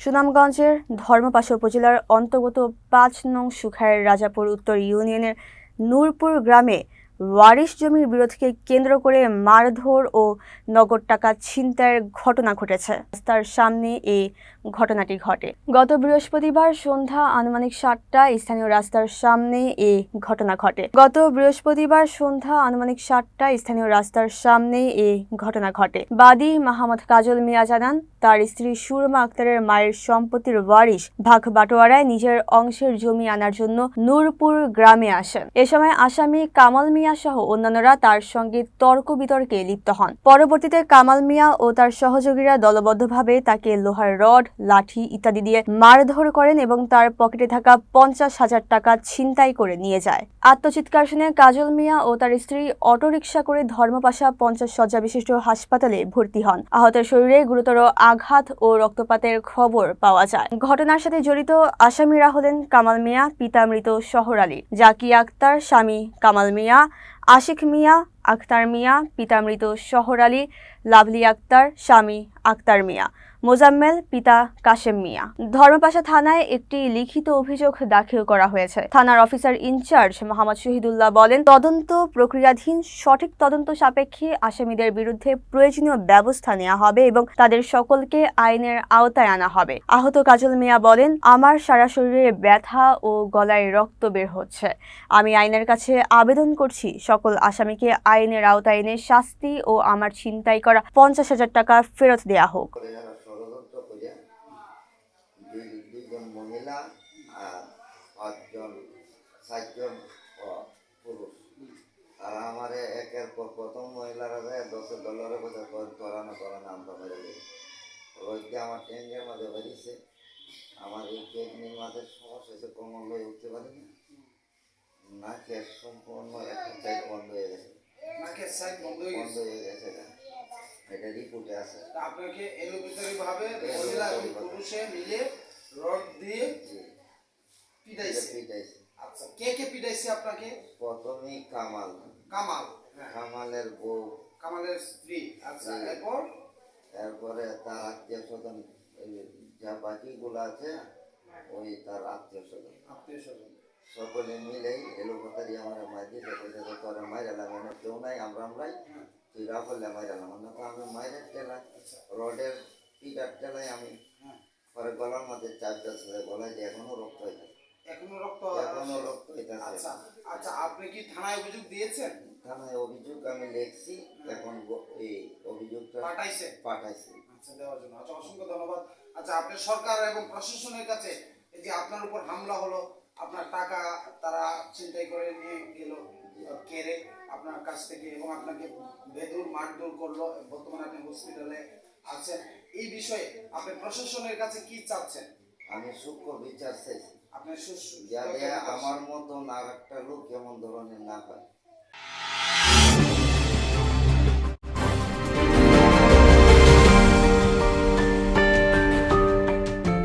সুনামগঞ্জের ধর্মপাশা উপজেলার অন্তর্গত ৫ নং সুখাইর রাজাপুর উত্তর ইউনিয়নের নূরপুর গ্রামে ওয়ারিশ জমির বিরোধকে কেন্দ্র করে মারধর ও নগদ টাকা ছিনতাইয়ের ঘটনা ঘটেছে। রাস্তার সামনে এই ঘটনাটি ঘটে। গত বৃহস্পতিবার সন্ধ্যা আনুমানিক ৭টায় স্থানীয় রাস্তার সামনে এই ঘটনা ঘটে। বাদী মাহমুদ কাজল মিয়া জানান, তার স্ত্রী সুরমা আক্তারের মায়ের সম্পত্তির ওয়ারিশ ভাগ বাটোয়ারায় নিজের অংশের জমি আনার জন্য নূরপুর গ্রামে আসেন। এ সময় আসামি কামাল মিয়া সহ অন্যান্যরা তার সঙ্গে তর্ক বিতর্কে লিপ্ত হন। পরবর্তীতে কামাল মিয়া ও তার সহযোগীরা দলবদ্ধভাবে তাকে লোহার রড, লাঠি ইত্যাদি দিয়ে মারধর করেন এবং তার পকেটে থাকা ৫০,০০০ টাকা ছিনতাই করে নিয়ে যায়। আত্মচিৎকার শুনে কাজল মিয়া ও তার স্ত্রী অটোরিকশা করে ধর্মপাশা ৫০ শয্যা বিশিষ্ট হাসপাতালে ভর্তি হন। আহতের শরীরে গুরুতর আঘাত ও রক্তপাতের খবর পাওয়া যায়। ঘটনার সাথে জড়িত আসামিরা হলেন কামাল মিয়া, পিতা মৃত শহর আলী, জাকিয়া আক্তার, স্বামী কামাল মিয়া, আশিক মিয়া, আক্তার মিয়া, পিতা মৃত শহর আলী, লাভলি আক্তার, স্বামী আক্তার মিয়া, মোজাম্মেল, পিতা কাশেম মিয়া। ধর্মপাশা থানায় একটি লিখিত অভিযোগ দাখিল করা হয়েছে। থানার অফিসার ইনচার্জ মোহাম্মদ শহীদুল্লাহ বলেন, তদন্ত প্রক্রিয়াধীন, সঠিক তদন্ত সাপেক্ষে আসামিদের বিরুদ্ধে প্রয়োজনীয় ব্যবস্থা নেওয়া হবে এবং তাদের সকলকে আইনের আওতায় আনা হবে। আহত কাজল মিয়া বলেন, আমার সারা শরীরে ব্যথা ও গলায় রক্ত বের হচ্ছে। আমি আইনের কাছে আবেদন করছি সকল আসামিকে আইনের আওতায় এনে শাস্তি ও আমার ছিনতাই করা ৫০,০০০ টাকা ফেরত দেয়া হোক। দুইজন মহিলা আর ৪জন পুরুষ। আর আমার একের পর প্রথম মহিলারা $10 কথা করানো আমরা মেরে দিই। রোজকে আমার ট্রেনের মাঝে বেরিয়েছে। আমার এই কিডনির মাঝে সমস্যা হয়েছে, কোমর লয়ে উঠতে পারিনি। নাকের সম্পূর্ণ একটা সাইড বন্ধ হয়ে গেছে। এটা রিপোর্টে আছে। আপনাকে এলোপেথারি ভাবে মহিলা এবং পুরুষে মিলে রড দিয়ে পিটাইছে। আচ্ছা, কে কে পিটাইছে আপনাকে? প্রথমেই কামাল, কামালের বউ, কামালের স্ত্রী। আচ্ছা, এরপরে তার আত্মীয় স্বজন যা বাকিগুলো আছে, ওই তার আত্মীয় স্বজন সকলে মিলেই এলোপেথারি আমার মাইকে তোরা মাইরালাম, কেউ নাই, আমরাই তুই রাফলে মাইরালাম না। তো আমি মাইরের টেলায়, রডের পিটার টেলায় আমি পরে গলার মধ্যে চারটা ছেড়ে গলায় যে এখনো রক্ত হইতেছে। আচ্ছা আচ্ছা, আপনি কি থানায় অভিযোগ দিয়েছেন? থানায় অভিযোগ আমি লিখছি, এখন এই অভিযোগটা পাঠাইছে। আচ্ছা, দেওয়ার জন্য আচ্ছা, অসংখ্য ধন্যবাদ। আচ্ছা, আপনি সরকার এবং প্রশাসনের কাছে এই যে আপনার উপর হামলা হলো, আপনার টাকা তারা ছিনতাই করে নিয়ে গেল কেড়ে আপনার কাছ থেকে এবং আপনাকে বেদুর মারধর করলো, বর্তমানে আপনি হসপিটালে আছেন, এই বিষয়ে আপনি প্রশাসনের কাছে কি চাচ্ছেন? আমি সূক্ষ্ম বিচার চাইছি, আপনার যাতে আমার মতন আর একটা লোক এমন ধরনের না হয়।